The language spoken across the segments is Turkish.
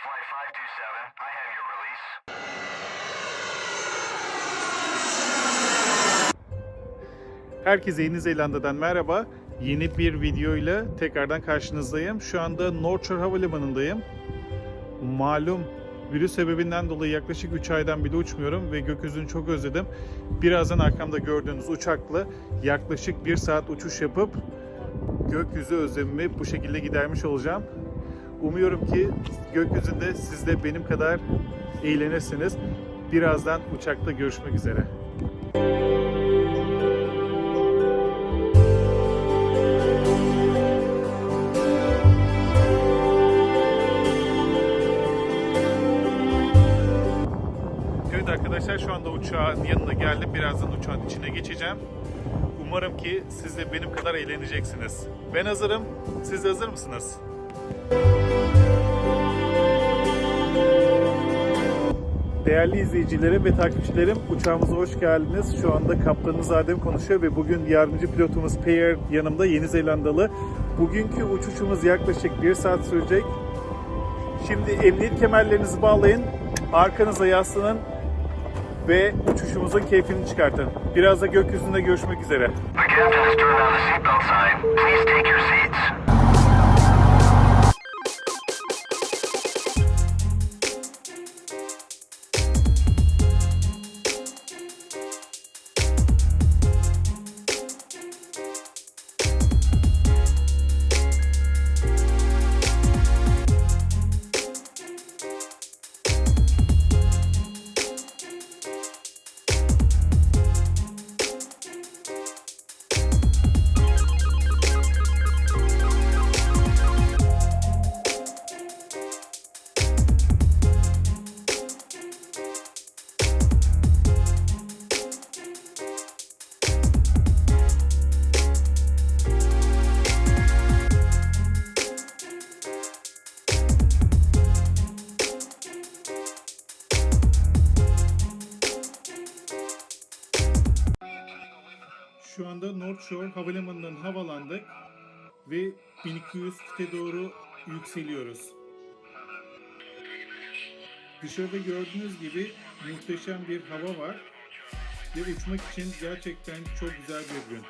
Flight 527, I have your release. Herkese Yeni Zelanda'dan merhaba. Yeni bir videoyla tekrardan karşınızdayım. Şu anda North Shore Havalimanı'ndayım. Malum virüs sebebinden dolayı yaklaşık 3 aydan bile uçmuyorum ve gökyüzünü çok özledim. Birazdan arkamda gördüğünüz uçakla yaklaşık 1 saat uçuş yapıp gökyüzü özlemimi bu şekilde gidermiş olacağım. Umuyorum ki gökyüzünde siz de benim kadar eğlenirsiniz. Birazdan uçakta görüşmek üzere. Evet arkadaşlar, şu anda uçağın yanına geldim. Birazdan uçağın içine geçeceğim. Umarım ki siz de benim kadar eğleneceksiniz. Ben hazırım. Siz de hazır mısınız? Değerli izleyicilerim ve takipçilerim, uçağımıza hoş geldiniz. Şu anda kaptanımız Adem konuşuyor ve bugün yardımcı pilotumuz Pierre yanımda, Yeni Zelandalı. Bugünkü uçuşumuz yaklaşık 1 saat sürecek. Şimdi emniyet kemerlerinizi bağlayın, arkanıza yaslanın ve uçuşumuzun keyfini çıkartın. Biraz da gökyüzünde görüşmek üzere. The captain has turned on the seatbelt sign. Please take your seats. Şu anda North Shore Havalimanı'ndan havalandık ve 1200 fite doğru yükseliyoruz. Dışarıda gördüğünüz gibi muhteşem bir hava var ve uçmak için gerçekten çok güzel bir gün.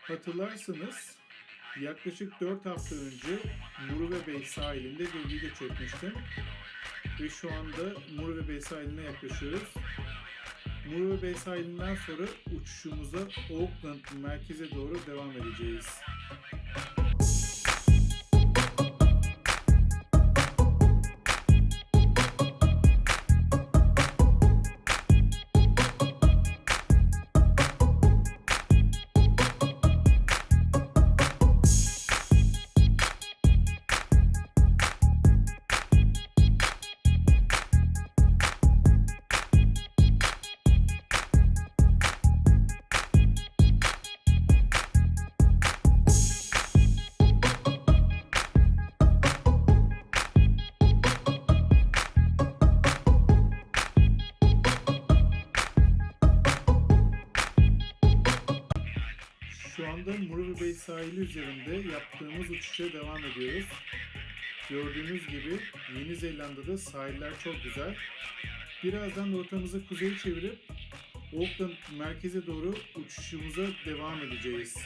Hatırlarsanız yaklaşık 4 hafta önce Muruve Bay sahilinde bir video çekmiştim. Ve şu anda Muruve Bay sahiline yaklaşıyoruz. Muruve Bay sahilinden sonra uçuşumuza Auckland merkeze doğru devam edeceğiz. sahili üzerinde yaptığımız uçuşa devam ediyoruz. Gördüğünüz gibi Yeni Zelanda'da sahiller çok güzel. Birazdan rotamızı kuzeye çevirip Auckland merkeze doğru uçuşumuza devam edeceğiz.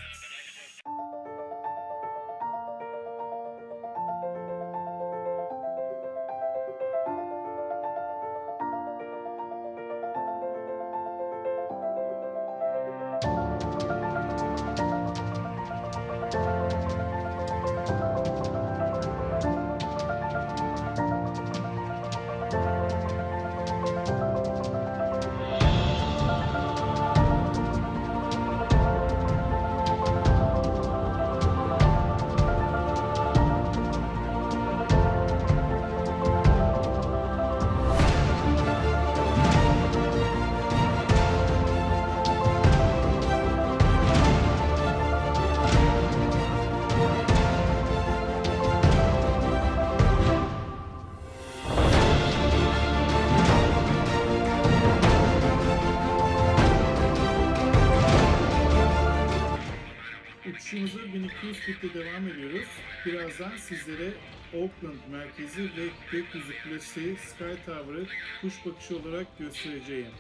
Uçuşumuza 1200 fitle devam ediyoruz. Birazdan sizlere Auckland merkezi ve gökyüzü kulesi Sky Tower'ı Kuşbakışı olarak göstereceğim.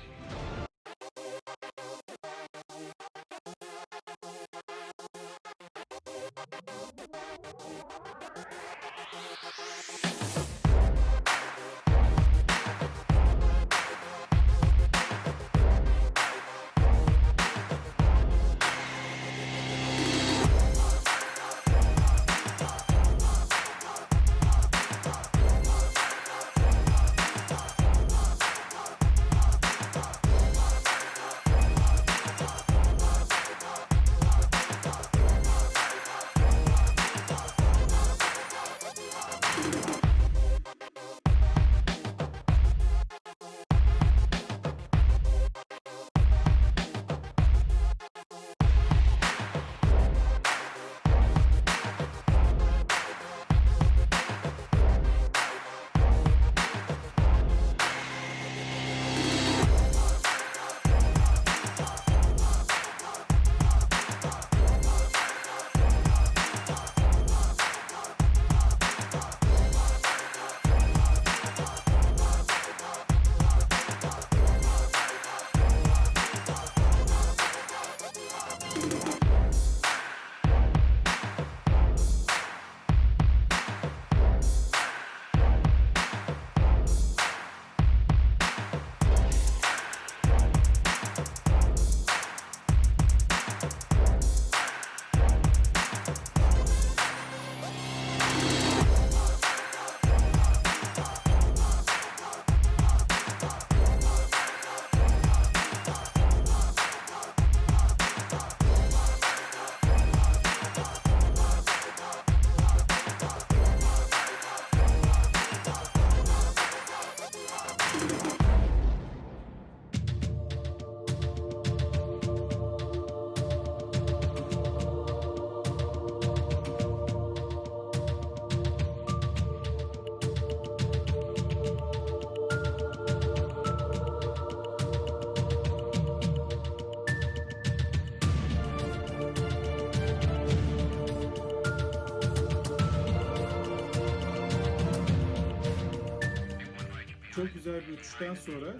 Çok güzel bir uçuştan sonra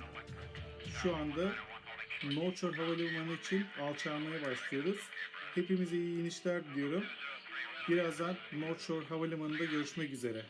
şu anda North Shore Havalimanı için alçalmaya başlıyoruz. Hepimize iyi inişler diliyorum. Birazdan North Shore Havalimanı'nda görüşmek üzere.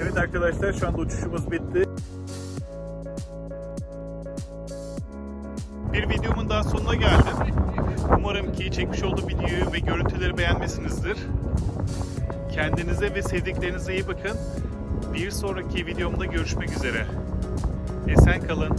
Evet arkadaşlar, şu anda uçuşumuz bitti. Bir videomun daha sonuna geldim. Umarım ki çekmiş olduğum videoyu ve görüntüleri beğenmişsinizdir. Kendinize ve sevdiklerinize iyi bakın. Bir sonraki videomda görüşmek üzere. Esen kalın.